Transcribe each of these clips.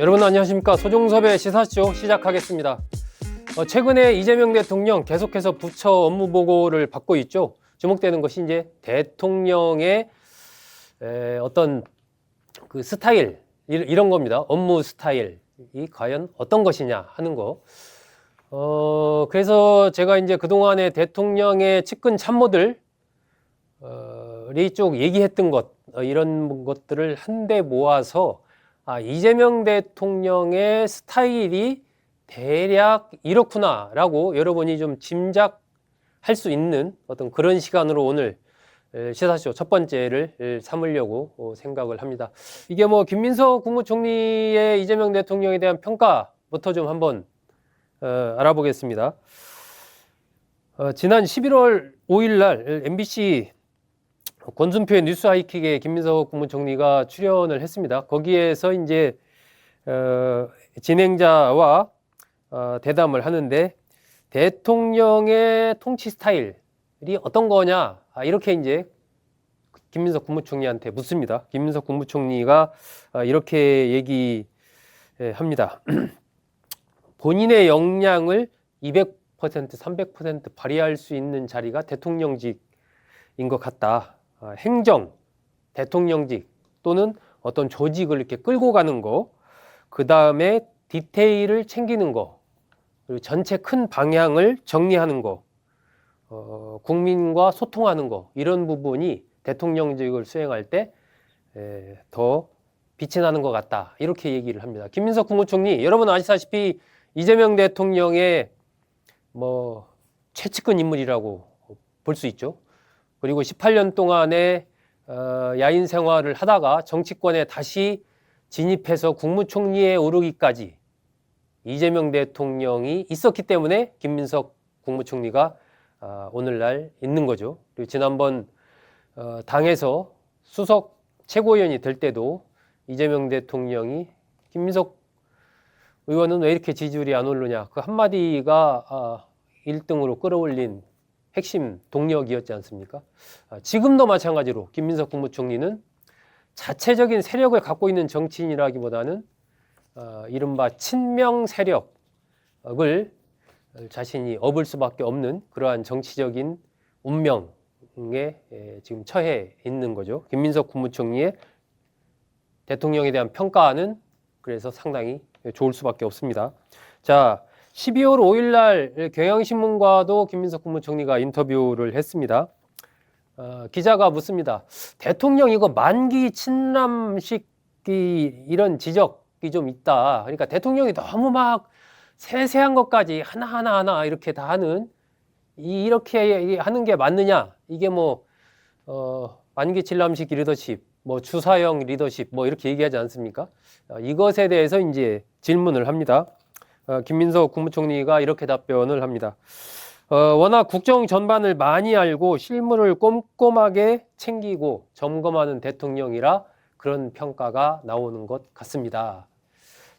여러분 안녕하십니까. 소종섭의 시사쇼 시작하겠습니다. 최근에 이재명 대통령 계속해서 부처 업무 보고를 받고 있죠. 주목되는 것이 이제 대통령의 어떤 그 스타일 이런 겁니다. 업무 스타일이 과연 어떤 것이냐 하는 거. 그래서 제가 이제 그동안에 대통령의 측근 참모들 쪽 얘기했던 것 이런 것들을 한데 모아서 이재명 대통령의 스타일이 대략 이렇구나라고 여러분이 좀 짐작할 수 있는 어떤 그런 시간으로 오늘 시사쇼 첫 번째를 삼으려고 생각을 합니다. 이게 뭐 김민석 국무총리의 이재명 대통령에 대한 평가부터 좀 한번 알아보겠습니다. 지난 11월 5일 날 MBC 권순표의 뉴스 하이킥에 김민석 국무총리가 출연을 했습니다. 거기에서 이제 진행자와 대담을 하는데 대통령의 통치 스타일이 어떤 거냐 이렇게 이제 김민석 국무총리한테 묻습니다. 김민석 국무총리가 이렇게 얘기합니다. 본인의 역량을 200%, 300% 발휘할 수 있는 자리가 대통령직인 것 같다. 행정, 대통령직 또는 어떤 조직을 이렇게 끌고 가는 거, 그 다음에 디테일을 챙기는 거, 그리고 전체 큰 방향을 정리하는 거, 국민과 소통하는 거, 이런 부분이 대통령직을 수행할 때 더 빛이 나는 것 같다. 이렇게 얘기를 합니다. 김민석 국무총리, 여러분 아시다시피 이재명 대통령의 뭐 최측근 인물이라고 볼 수 있죠. 그리고 18년 동안의 야인 생활을 하다가 정치권에 다시 진입해서 국무총리에 오르기까지 이재명 대통령이 있었기 때문에 김민석 국무총리가 오늘날 있는 거죠. 그리고 지난번 당에서 수석 최고위원이 될 때도 이재명 대통령이 김민석 의원은 왜 이렇게 지지율이 안 오르냐, 그 한마디가 1등으로 끌어올린 핵심 동력이었지 않습니까? 지금도 마찬가지로 김민석 국무총리는 자체적인 세력을 갖고 있는 정치인이라기보다는 이른바 친명 세력을 자신이 업을 수밖에 없는 그러한 정치적인 운명에 지금 처해 있는 거죠. 김민석 국무총리의 대통령에 대한 평가는 그래서 상당히 좋을 수밖에 없습니다. 자, 12월 5일 날 경향신문과도 김민석 국무총리가 인터뷰를 했습니다. 기자가 묻습니다. 대통령 이거 만기 친남식이 이런 지적이 좀 있다. 그러니까 대통령이 너무 막 세세한 것까지 하나하나 이렇게 다 하는 이렇게 하는 게 맞느냐? 이게 뭐 만기 친남식 리더십, 뭐 주사형 리더십 뭐 이렇게 얘기하지 않습니까? 이것에 대해서 이제 질문을 합니다. 김민석 국무총리가 이렇게 답변을 합니다. 워낙 국정 전반을 많이 알고 실무를 꼼꼼하게 챙기고 점검하는 대통령이라 그런 평가가 나오는 것 같습니다.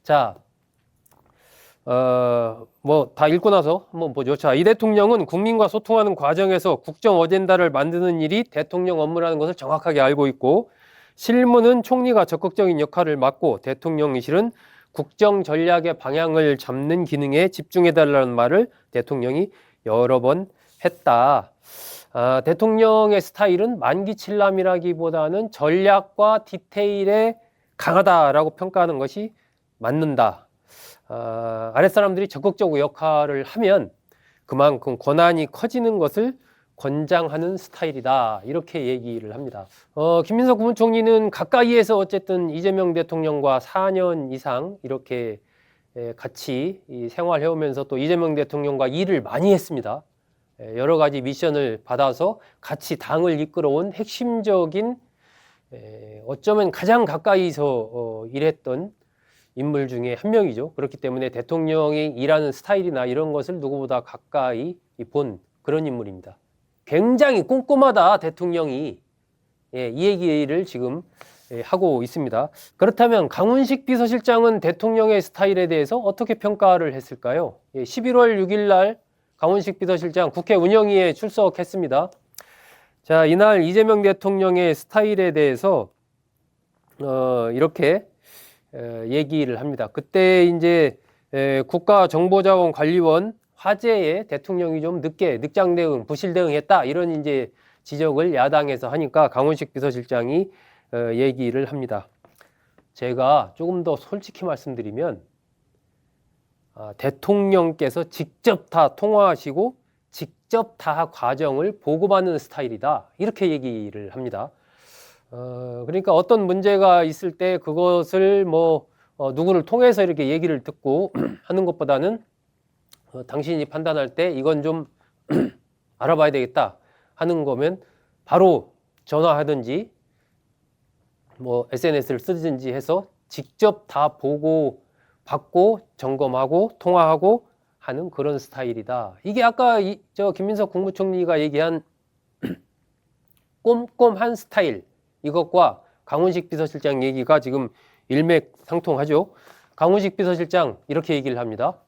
자, 뭐 다 읽고 나서 한번 보죠. 자, 이 대통령은 국민과 소통하는 과정에서 국정 어젠다를 만드는 일이 대통령 업무라는 것을 정확하게 알고 있고 실무는 총리가 적극적인 역할을 맡고 대통령실은 국정 전략의 방향을 잡는 기능에 집중해달라는 말을 대통령이 여러 번 했다. 대통령의 스타일은 만기칠남이라기보다는 전략과 디테일에 강하다라고 평가하는 것이 맞는다. 아랫사람들이 적극적으로 역할을 하면 그만큼 권한이 커지는 것을 권장하는 스타일이다. 이렇게 얘기를 합니다. 김민석 국무총리는 가까이에서 어쨌든 이재명 대통령과 4년 이상 이렇게 같이 생활해오면서 또 이재명 대통령과 일을 많이 했습니다. 여러 가지 미션을 받아서 같이 당을 이끌어온 핵심적인 어쩌면 가장 가까이서 일했던 인물 중에 한 명이죠. 그렇기 때문에 대통령이 일하는 스타일이나 이런 것을 누구보다 가까이 본 그런 인물입니다. 굉장히 꼼꼼하다 대통령이 이 얘기를 지금 하고 있습니다. 그렇다면 강훈식 비서실장은 대통령의 스타일에 대해서 어떻게 평가를 했을까요? 11월 6일 날 강훈식 비서실장 국회 운영위에 출석했습니다. 자, 이날 이재명 대통령의 스타일에 대해서 이렇게 얘기를 합니다. 그때 이제 국가정보자원관리원 화재에 대통령이 좀 늦게 늑장 대응, 부실 대응했다 이런 이제 지적을 야당에서 하니까 강훈식 비서실장이 얘기를 합니다. 제가 조금 더 솔직히 말씀드리면 대통령께서 직접 다 통화하시고 직접 다 과정을 보고받는 스타일이다 이렇게 얘기를 합니다. 그러니까 어떤 문제가 있을 때 그것을 뭐 누구를 통해서 이렇게 얘기를 듣고 하는 것보다는 당신이 판단할 때 이건 좀 알아봐야 되겠다 하는 거면 바로 전화하든지 뭐 SNS를 쓰든지 해서 직접 다 보고 받고 점검하고 통화하고 하는 그런 스타일이다. 이게 아까 저 김민석 국무총리가 얘기한 꼼꼼한 스타일 이것과 강훈식 비서실장 얘기가 지금 일맥상통하죠. 강훈식 비서실장 이렇게 얘기를 합니다.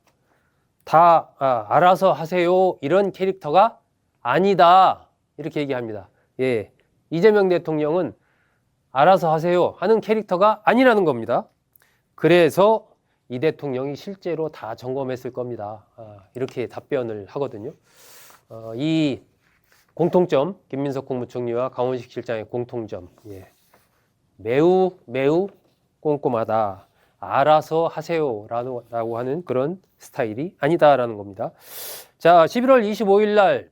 다 알아서 하세요 이런 캐릭터가 아니다 이렇게 얘기합니다. 예, 이재명 대통령은 알아서 하세요 하는 캐릭터가 아니라는 겁니다. 그래서 이 대통령이 실제로 다 점검했을 겁니다. 이렇게 답변을 하거든요. 이 공통점, 김민석 국무총리와 강훈식 실장의 공통점, 예. 매우 꼼꼼하다. 알아서 하세요 라고 하는 그런 스타일이 아니다라는 겁니다. 자, 11월 25일 날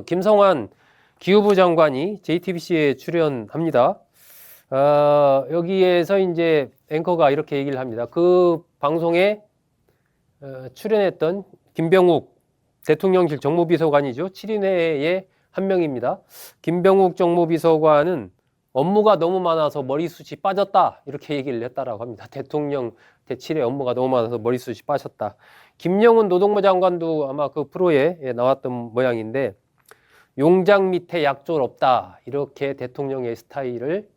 김성환 기후부 장관이 JTBC에 출연합니다. 여기에서 이제 앵커가 이렇게 얘기를 합니다. 그 방송에 출연했던 김병욱 대통령실 정무비서관이죠. 7인회의 한 명입니다. 김병욱 정무비서관은 업무가 너무 많아서 머리숱이 빠졌다 이렇게 얘기를 했다라고 합니다. 대통령 대칠에 업무가 너무 많아서 머리숱이 빠졌다. 김영훈 노동부 장관도 아마 그 프로에 나왔던 모양인데 용장 밑에 약졸 없다 이렇게 대통령의 스타일을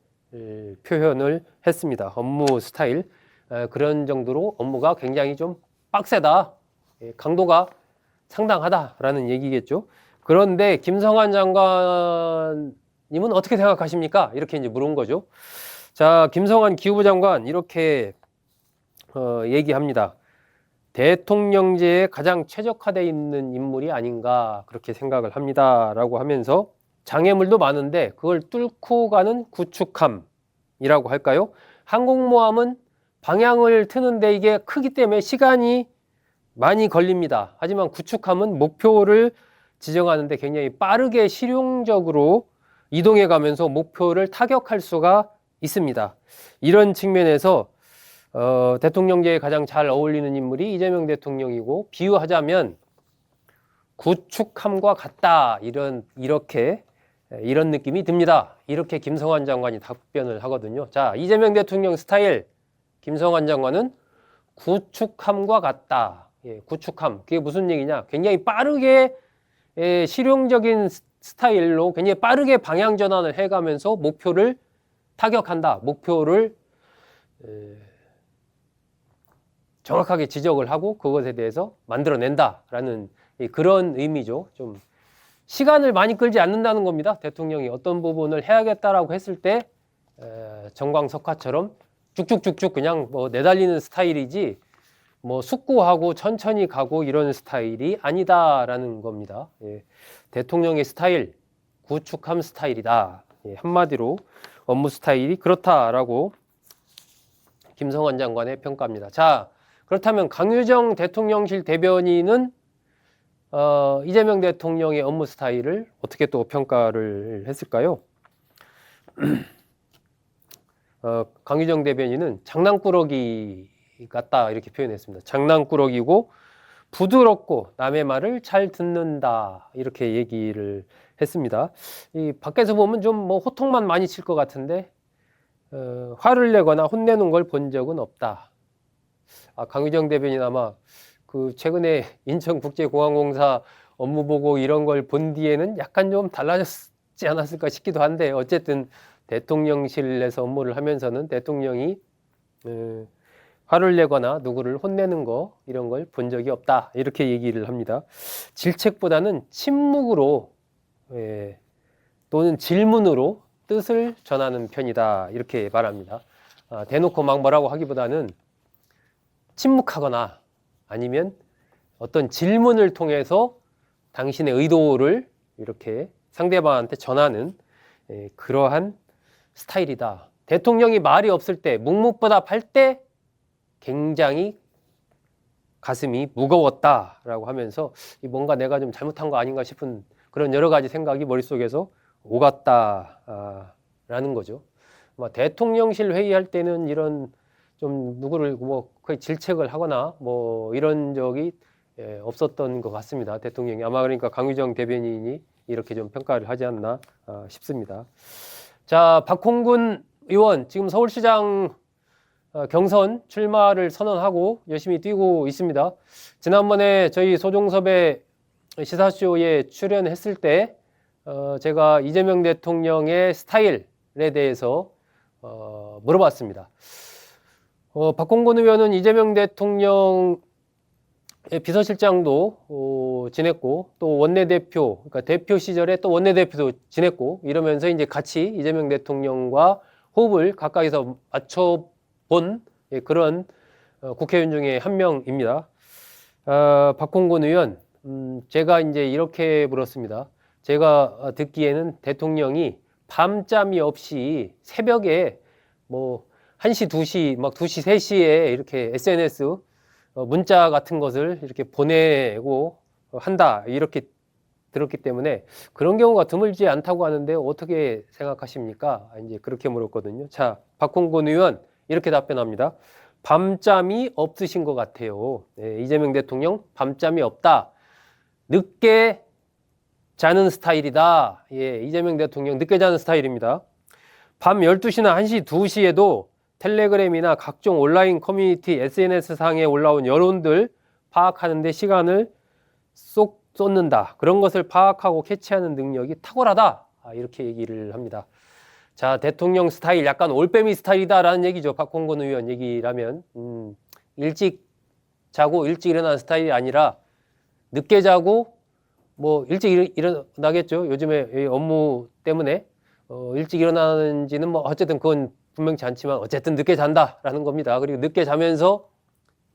표현을 했습니다. 업무 스타일 그런 정도로 업무가 굉장히 좀 빡세다, 강도가 상당하다라는 얘기겠죠. 그런데 김성환 장관님은 어떻게 생각하십니까? 이렇게 이제 물은 거죠. 자, 김성환 기후부 장관 이렇게 얘기합니다. 대통령제에 가장 최적화되어 있는 인물이 아닌가 그렇게 생각을 합니다라고 하면서 장애물도 많은데 그걸 뚫고 가는 구축함이라고 할까요? 항공모함은 방향을 트는데 이게 크기 때문에 시간이 많이 걸립니다. 하지만 구축함은 목표를 지정하는데 굉장히 빠르게 실용적으로 이동해 가면서 목표를 타격할 수가 있습니다. 이런 측면에서 대통령제에 가장 잘 어울리는 인물이 이재명 대통령이고 비유하자면 구축함과 같다 이런 느낌이 듭니다. 이렇게 김성환 장관이 답변을 하거든요. 자, 이재명 대통령 스타일 김성환 장관은 구축함과 같다. 예, 구축함 그게 무슨 얘기냐? 굉장히 빠르게 실용적인 스타일로 굉장히 빠르게 방향 전환을 해가면서 목표를 타격한다. 목표를 정확하게 지적을 하고 그것에 대해서 만들어낸다라는 그런 의미죠. 좀 시간을 많이 끌지 않는다는 겁니다. 대통령이 어떤 부분을 해야겠다라고 했을 때 정광석화처럼 쭉쭉쭉쭉 그냥 뭐 내달리는 스타일이지 뭐 숙고하고 천천히 가고 이런 스타일이 아니다라는 겁니다. 예, 대통령의 스타일, 구축함 스타일이다. 예, 한마디로 업무 스타일이 그렇다라고 김성환 장관의 평가입니다. 자, 그렇다면 강유정 대통령실 대변인은 이재명 대통령의 업무 스타일을 어떻게 또 평가를 했을까요? 강유정 대변인은 장난꾸러기 같다 이렇게 표현했습니다. 장난꾸러기고 부드럽고 남의 말을 잘 듣는다 이렇게 얘기를 했습니다. 이 밖에서 보면 좀 뭐 호통만 많이 칠 것 같은데 화를 내거나 혼내는 걸 본 적은 없다. 강유정 대변인 아마 그 최근에 인천국제공항공사 업무 보고 이런 걸 본 뒤에는 약간 좀 달라졌지 않았을까 싶기도 한데 어쨌든 대통령실에서 업무를 하면서는 대통령이 화를 내거나 누구를 혼내는 거 이런 걸 본 적이 없다 이렇게 얘기를 합니다. 질책보다는 침묵으로 또는 질문으로 뜻을 전하는 편이다 이렇게 말합니다. 대놓고 막 뭐라고 하기보다는 침묵하거나 아니면 어떤 질문을 통해서 당신의 의도를 이렇게 상대방한테 전하는 그러한 스타일이다. 대통령이 말이 없을 때, 묵묵부답할 때 굉장히 가슴이 무거웠다라고 하면서 뭔가 내가 좀 잘못한 거 아닌가 싶은 그런 여러 가지 생각이 머릿속에서 오갔다라는 거죠. 대통령실 회의할 때는 이런 좀 누구를 뭐 거의 질책을 하거나 뭐 이런 적이 없었던 것 같습니다. 대통령이 아마 그러니까 강유정 대변인이 이렇게 좀 평가를 하지 않나 싶습니다. 자, 박홍근 의원 지금 서울시장 경선 출마를 선언하고 열심히 뛰고 있습니다. 지난번에 저희 소종섭의 시사쇼에 출연했을 때 제가 이재명 대통령의 스타일에 대해서 물어봤습니다. 박홍근 의원은 이재명 대통령의 비서실장도 지냈고 또 원내대표, 그러니까 대표 시절에 또 원내대표도 지냈고 이러면서 이제 같이 이재명 대통령과 호흡을 가까이서 맞춰본 그런 국회의원 중에 한 명입니다. 박홍근 의원, 제가 이제 이렇게 물었습니다. 제가 듣기에는 대통령이 밤잠이 없이 새벽에 뭐 1시, 2시, 막 2시, 3시에 이렇게 SNS 문자 같은 것을 이렇게 보내고 한다 이렇게 들었기 때문에 그런 경우가 드물지 않다고 하는데 어떻게 생각하십니까? 이제 그렇게 물었거든요. 자, 박홍근 의원 이렇게 답변합니다. 밤잠이 없으신 것 같아요. 이재명 대통령 밤잠이 없다. 늦게 자는 스타일이다. 이재명 대통령 늦게 자는 스타일입니다. 밤 12시나 1시, 2시에도 텔레그램이나 각종 온라인 커뮤니티 SNS 상에 올라온 여론들 파악하는 데 시간을 쏙 쏟는다. 그런 것을 파악하고 캐치하는 능력이 탁월하다. 이렇게 얘기를 합니다. 자, 대통령 스타일 약간 올빼미 스타일이다라는 얘기죠. 박홍근 의원 얘기라면 일찍 자고 일찍 일어나는 스타일이 아니라 늦게 자고 뭐 일찍 일어나겠죠. 요즘에 업무 때문에 일찍 일어나는지는 뭐 어쨌든 그건 분명치 않지만 어쨌든 늦게 잔다라는 겁니다. 그리고 늦게 자면서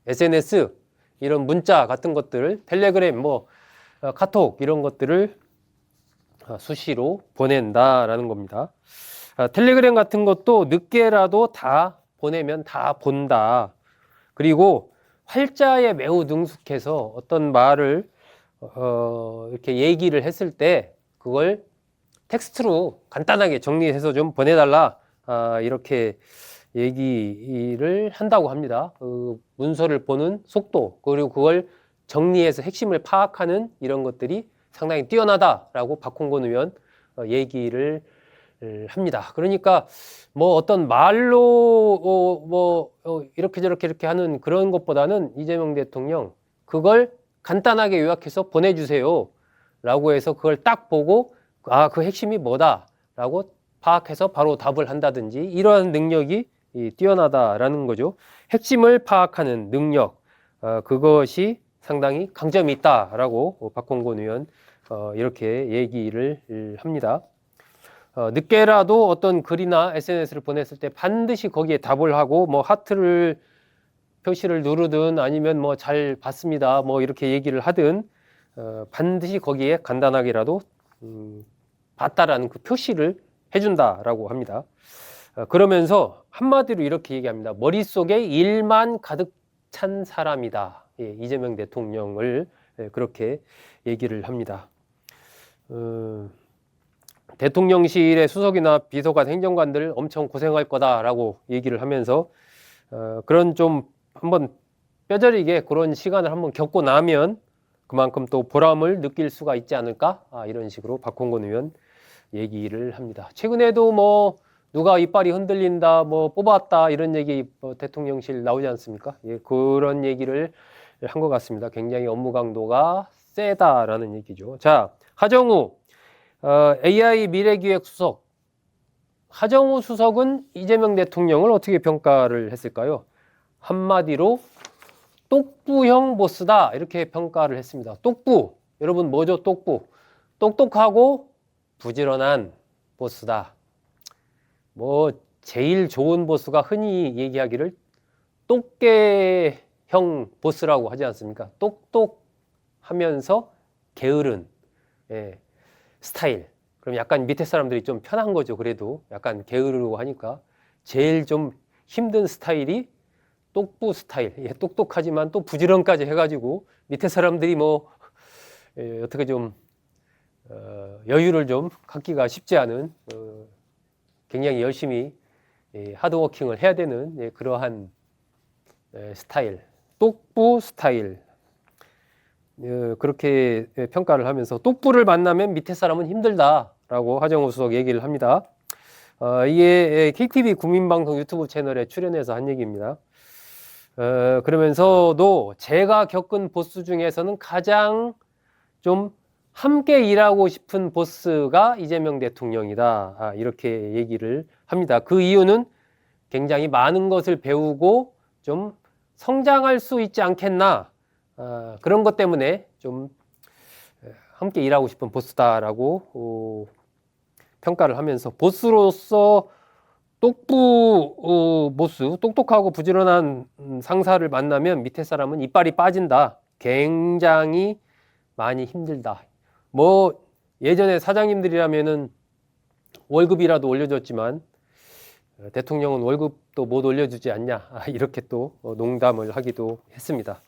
SNS 이런 문자 같은 것들, 텔레그램 뭐 카톡 이런 것들을 수시로 보낸다라는 겁니다. 텔레그램 같은 것도 늦게라도 다 보내면 다 본다. 그리고 활자에 매우 능숙해서 어떤 말을 이렇게 얘기를 했을 때 그걸 텍스트로 간단하게 정리해서 좀 보내달라. 이렇게 얘기를 한다고 합니다. 그 문서를 보는 속도 그리고 그걸 정리해서 핵심을 파악하는 이런 것들이 상당히 뛰어나다라고 박홍근 의원 얘기를 합니다. 그러니까 뭐 어떤 말로 이렇게 저렇게 이렇게 하는 그런 것보다는 이재명 대통령 그걸 간단하게 요약해서 보내주세요 라고 해서 그걸 딱 보고 그 핵심이 뭐다 라고 파악해서 바로 답을 한다든지 이러한 능력이 뛰어나다라는 거죠. 핵심을 파악하는 능력 그것이 상당히 강점이 있다라고 박홍근 의원 이렇게 얘기를 합니다. 늦게라도 어떤 글이나 SNS를 보냈을 때 반드시 거기에 답을 하고 뭐 하트를 표시를 누르든 아니면 뭐 잘 봤습니다 뭐 이렇게 얘기를 하든 반드시 거기에 간단하게라도 봤다라는 그 표시를 해준다라고 합니다. 그러면서 한마디로 이렇게 얘기합니다. 머릿속에 일만 가득 찬 사람이다. 이재명 대통령을 그렇게 얘기를 합니다. 대통령실의 수석이나 비서관, 행정관들 엄청 고생할 거다라고 얘기를 하면서 그런 좀 한번 뼈저리게 그런 시간을 한번 겪고 나면 그만큼 또 보람을 느낄 수가 있지 않을까? 이런 식으로 박홍근 의원 얘기를 합니다. 최근에도 뭐 누가 이빨이 흔들린다, 뭐 뽑았다 이런 얘기 대통령실 나오지 않습니까? 그런 얘기를 한 것 같습니다. 굉장히 업무 강도가 세다라는 얘기죠. 자, 하정우 AI 미래기획 수석. 하정우 수석은 이재명 대통령을 어떻게 평가를 했을까요? 한마디로 똑부형 보스다 이렇게 평가를 했습니다. 똑부, 여러분 뭐죠? 똑부. 똑똑하고 부지런한 보스다. 뭐 제일 좋은 보스가 흔히 얘기하기를 똑개형 보스라고 하지 않습니까? 똑똑하면서 게으른 스타일. 그럼 약간 밑에 사람들이 좀 편한 거죠. 그래도 약간 게으르고 하니까 제일 좀 힘든 스타일이 똑부 스타일. 똑똑하지만 또 부지런까지 해가지고 밑에 사람들이 뭐 어떻게 좀 여유를 좀 갖기가 쉽지 않은 굉장히 열심히 하드워킹을 해야 되는 그러한 스타일, 똑부 스타일. 그렇게 평가를 하면서 똑부를 만나면 밑에 사람은 힘들다라고 하정우 수석 얘기를 합니다. 이게 KTV 국민방송 유튜브 채널에 출연해서 한 얘기입니다. 그러면서도 제가 겪은 보스 중에서는 가장 좀 함께 일하고 싶은 보스가 이재명 대통령이다. 이렇게 얘기를 합니다. 그 이유는 굉장히 많은 것을 배우고 좀 성장할 수 있지 않겠나. 그런 것 때문에 좀 함께 일하고 싶은 보스다라고 평가를 하면서 보스로서 똑부 보스, 똑똑하고 부지런한 상사를 만나면 밑에 사람은 이빨이 빠진다. 굉장히 많이 힘들다. 뭐 예전에 사장님들이라면은 월급이라도 올려줬지만 대통령은 월급도 못 올려주지 않냐. 이렇게 또 농담을 하기도 했습니다.